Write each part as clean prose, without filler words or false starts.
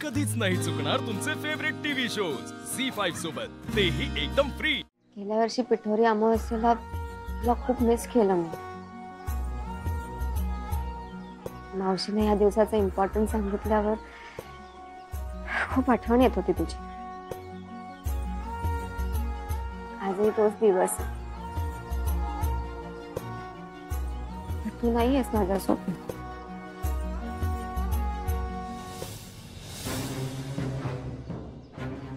कधीच नाही चुकणार तुमचे फेवरेट टीव्ही शोज झी5 सोबत, तेही एकदम फ्री। गेल्या वर्षी पिठोरी अमावस्येला तुला खूप मिस केलं मी। मावशीने या दिवसाचा इम्पॉर्टन्स सांगितल्यावर खूप आठवण येत होती तुझी। आजही तोच दिवस, तू नाही आहेस माझ्यासोबत।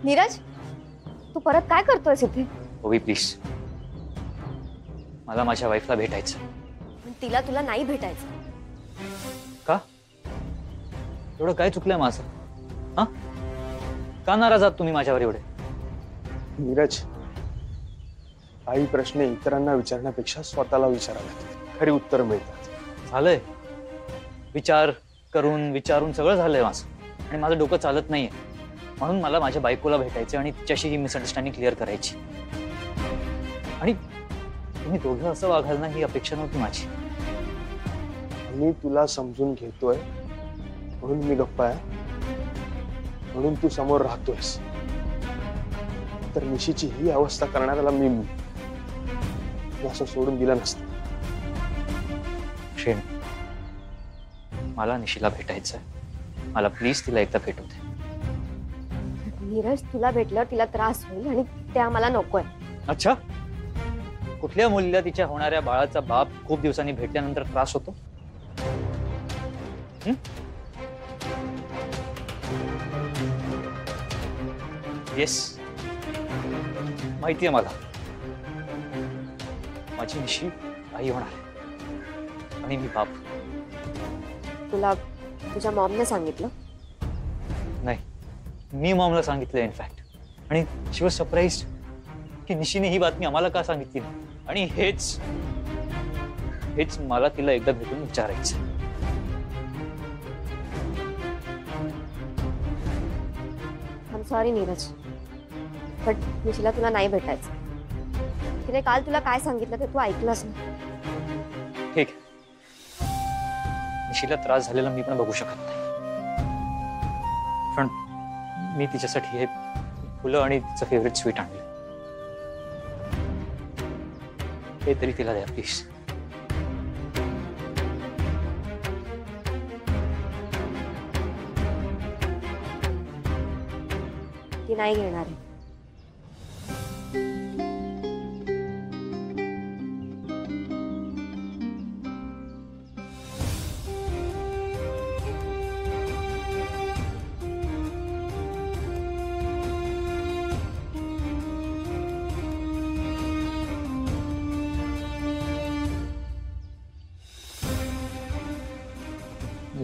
नीरज, तू परत काय करतोयस इथे? ओवी प्लीज, मला माझ्या वाईफला भेटायचं। पण तिला तुला नाही भेटायचं का? एवढं काय चुकलंय माझं? हा, का नाराज आहात तुम्ही माझ्यावर एवढे? नीरज, काही प्रश्न इतरांना विचारण्यापेक्षा स्वतःला विचारावे, खरी उत्तर मिळतात। झालंय, विचार करून विचारून सगळं झालंय माझं, आणि माझं डोकं चालत नाहीये। म्हणून मला माझ्या बायकोला भेटायचं आणि तिच्याशी ही मिसअंडरस्टँडिंग क्लिअर करायची। आणि तुम्ही दोघं असं वागाल ना, ही अपेक्षा नव्हती माझी। मी तुला समजून घेतोय म्हणून मी गप्प आहे, म्हणून तू समोर राहतोयस। तर निशीची ही अवस्था करण्याला मी असं सोडून दिलं नसतं। श्रेण, मला निशीला भेटायचंय, मला प्लीज तिला एकदा भेटू दे। नीरज, तुला भेटल्यावर तिला त्रास होईल आणि ते आम्हाला नकोय। अच्छा, कुठल्या मुलीला तिच्या होणाऱ्या बाळाचा बाप खूप दिवसांनी भेटल्यानंतर त्रास होतो? येस, माहितीये मला, माझी निशी आई होणार आहे आणि मी बाप। तुला तुझ्या मॉमने सांगितलं? नाही, मी मॉमला सांगितलं इनफॅक्ट, आणि शी वॉज सरप्राइज्ड की निशीने ही बातमी आम्हाला का सांगितली। आणि हेच मला तिला एकदा भेटून विचारायचं। I am sorry Neeraj, but निशीला तुला नाही भेटायचं। तिने काल तुला काय सांगितलं ते तू ऐकलंस ना? ठीक आहे, निशीला त्रास झालेला मी पण बघू शकत नाही, पण मी तिच्यासाठी हे फुलं आणि तिचं फेवरेट स्वीट आणलं, हे तरी तिला द्या प्लीज। ती नाही घेणार आहे।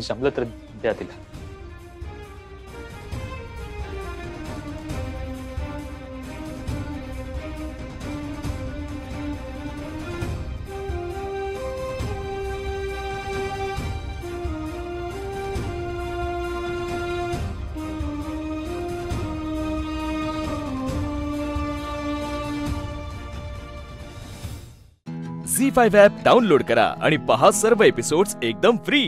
जमलं तर द्या तिला। झी5 ॲप डाउनलोड करा आणि पहा सर्व एपिसोड्स एकदम फ्री।